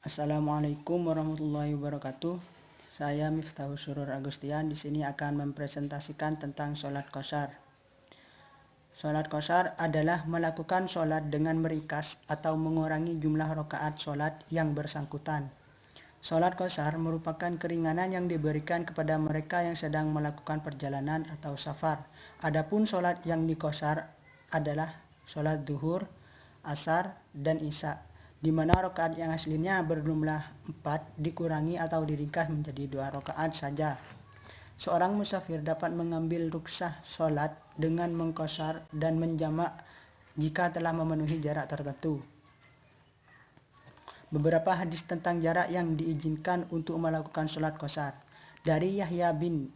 Assalamualaikum warahmatullahi wabarakatuh. Saya Miftahul Surur Agustian di sini akan mempresentasikan tentang sholat qashar. Sholat qashar adalah melakukan sholat dengan meringkas atau mengurangi jumlah rakaat sholat yang bersangkutan. Sholat qashar merupakan keringanan yang diberikan kepada mereka yang sedang melakukan perjalanan atau safar. Adapun sholat yang diqashar adalah sholat zuhur, asar, dan isya, di mana rakaat yang aslinya berjumlah 4 dikurangi atau diringkas menjadi 2 rakaat saja. Seorang musafir dapat mengambil rukhsah sholat dengan mengqashar dan menjamak jika telah memenuhi jarak tertentu. Beberapa hadis tentang jarak yang diizinkan untuk melakukan sholat qashar. Dari Yahya bin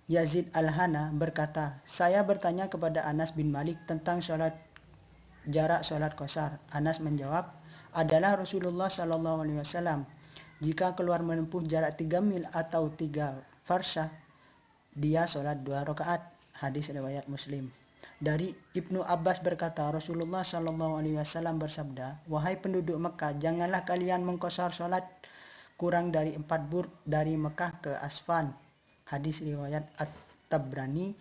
Yazid Al-Hana berkata, saya bertanya kepada Anas bin Malik tentang jarak sholat qashar. Anas menjawab, adalah Rasulullah SAW. Jika keluar menempuh jarak 3 mil atau 3 farsyah, dia sholat 2 rakaat. Hadis riwayat Muslim. Dari Ibnu Abbas berkata, Rasulullah SAW bersabda, wahai penduduk Mekah, janganlah kalian mengqashar sholat kurang dari 4 burd dari Mekah ke Asfan. Hadis riwayat At-Tabrani,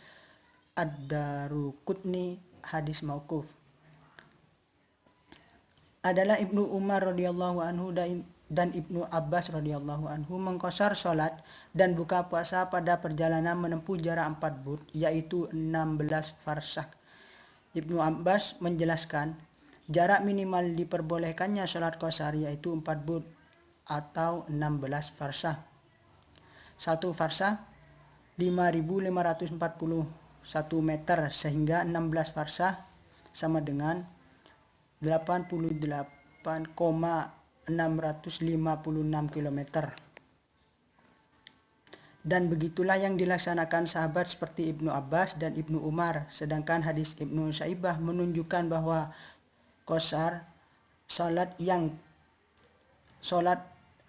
Ad-Daruqutni, hadis mauquf. Adalah Ibnu Umar radhiyallahu anhu dan Ibnu Abbas radhiyallahu anhu mengqashar sholat dan buka puasa pada perjalanan menempuh jarak 4 burd, yaitu 16 farsyah. Ibnu Abbas menjelaskan, jarak minimal diperbolehkannya sholat qashar yaitu 4 burd atau 16 farsyah. 1 farsyah 5.541 meter, sehingga 16 farsyah sama dengan 88,656 km. Dan begitulah yang dilaksanakan sahabat seperti Ibnu Abbas dan Ibnu Umar. Sedangkan hadis Ibnu Syaibah menunjukkan bahwa qashar sholat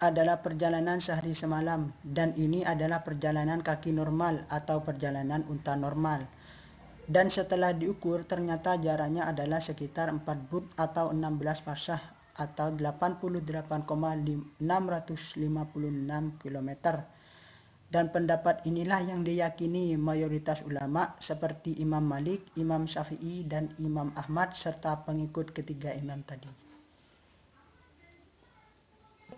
adalah perjalanan sehari semalam, dan ini adalah perjalanan kaki normal atau perjalanan unta normal. Dan setelah diukur, ternyata jaraknya adalah sekitar 4 burd atau 16 farsyah atau 88,656 km. Dan pendapat inilah yang diyakini mayoritas ulama seperti Imam Malik, Imam Syafi'i, dan Imam Ahmad serta pengikut ketiga imam tadi.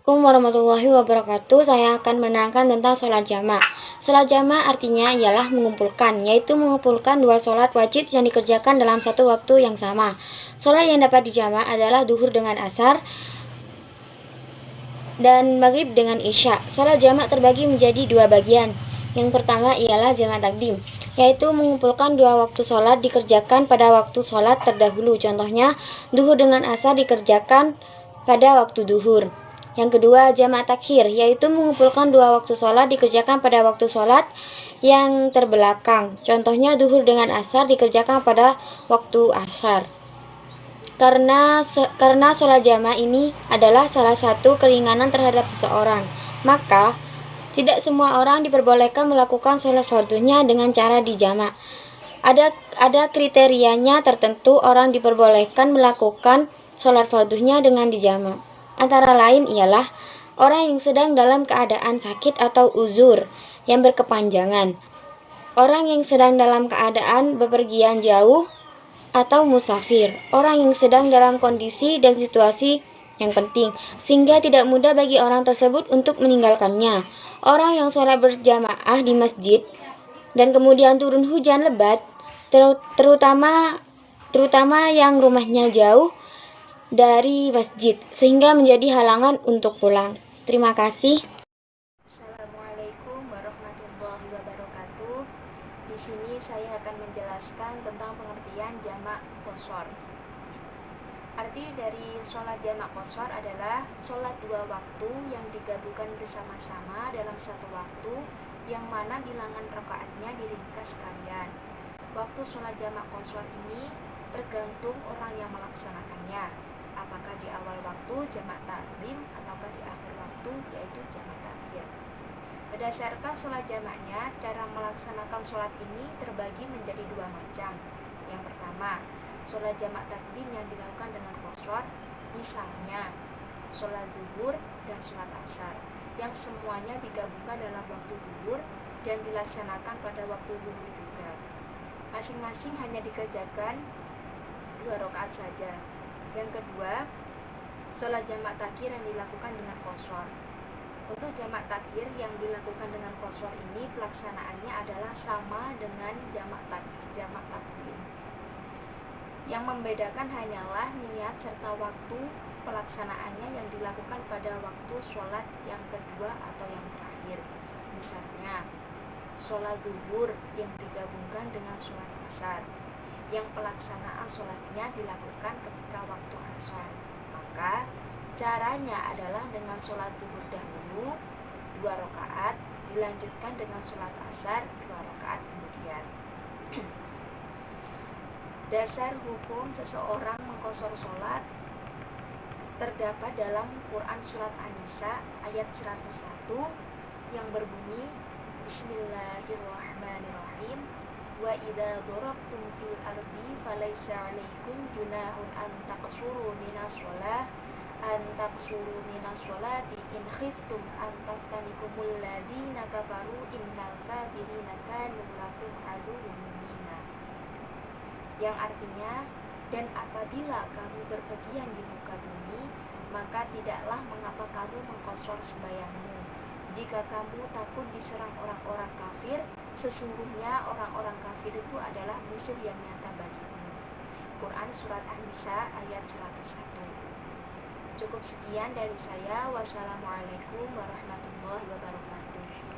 Assalamualaikum warahmatullahi wabarakatuh. Saya akan menerangkan tentang sholat jamak. Sholat jamak artinya ialah mengumpulkan, yaitu mengumpulkan dua sholat wajib yang dikerjakan dalam satu waktu yang sama. Sholat yang dapat dijamak adalah duhur dengan asar dan maghrib dengan isya. Sholat jamak terbagi menjadi dua bagian. Yang pertama ialah jamak takdim, yaitu mengumpulkan dua waktu sholat dikerjakan pada waktu sholat terdahulu. Contohnya, duhur dengan asar dikerjakan pada waktu duhur. Yang kedua, jamak takhir, yaitu mengumpulkan dua waktu sholat dikerjakan pada waktu sholat yang terbelakang. Contohnya, duhur dengan asar dikerjakan pada waktu asar. Karena sholat jamak ini adalah salah satu keringanan terhadap seseorang, maka tidak semua orang diperbolehkan melakukan sholat fardunya dengan cara dijamak. Ada kriterianya tertentu orang diperbolehkan melakukan sholat fardunya dengan dijamak. Antara lain ialah orang yang sedang dalam keadaan sakit atau uzur yang berkepanjangan, orang yang sedang dalam keadaan bepergian jauh atau musafir, orang yang sedang dalam kondisi dan situasi yang penting sehingga tidak mudah bagi orang tersebut untuk meninggalkannya, orang yang sholat berjamaah di masjid dan kemudian turun hujan lebat, terutama yang rumahnya jauh dari masjid sehingga menjadi halangan untuk pulang. Terima kasih. Assalamualaikum warahmatullahi wabarakatuh. Di sini saya akan menjelaskan tentang pengertian jamak qashar. Arti dari sholat jamak qashar adalah sholat dua waktu yang digabungkan bersama-sama dalam satu waktu, yang mana bilangan rakaatnya diringkas sekalian. Waktu sholat jamak qashar ini tergantung orang yang melaksanakannya, apakah di awal waktu jamak takdim ataukah di akhir waktu yaitu jamak takhir. Berdasarkan sholat jamaknya, cara melaksanakan sholat ini terbagi menjadi dua macam. Yang pertama, sholat jamak takdim yang dilakukan dengan qashar. Misalnya, sholat zuhur, dan sholat asar, yang semuanya digabungkan dalam waktu zuhur dan dilaksanakan pada waktu zuhur juga. Masing-masing hanya dikerjakan 2 rakaat saja. Yang kedua, sholat jamak takhir yang dilakukan dengan qashar. Untuk jamak takhir yang dilakukan dengan qashar ini pelaksanaannya adalah sama dengan jamak takdim. Yang membedakan hanyalah niat serta waktu pelaksanaannya yang dilakukan pada waktu sholat yang kedua atau yang terakhir. Misalnya, sholat zuhur yang digabungkan dengan sholat asar, yang pelaksanaan sholatnya dilakukan ketika waktu asar. Maka caranya adalah dengan sholat zuhur dahulu 2 rakaat, dilanjutkan dengan sholat asar 2 rakaat kemudian. Dasar hukum seseorang mengqashar sholat terdapat dalam Quran Surat An-Nisa ayat 101 yang berbunyi, Bismillahirrahmanirrahim, wa idza darabtum fil ardi falaysa 'alaikum junahun an taqsuru minas sholati in khiftum an taftanikumul ladzina kafaru innal kafirina kanu lakum aduwwun mubina. Yang artinya, dan apabila kamu berpergian di muka bumi, maka tidaklah mengapa kamu mengqashar sembahyangmu. Jika kamu takut diserang orang-orang kafir, sesungguhnya orang-orang kafir itu adalah musuh yang nyata bagimu. Quran Surat An-Nisa ayat 101. Cukup sekian dari saya. Wassalamualaikum warahmatullahi wabarakatuh.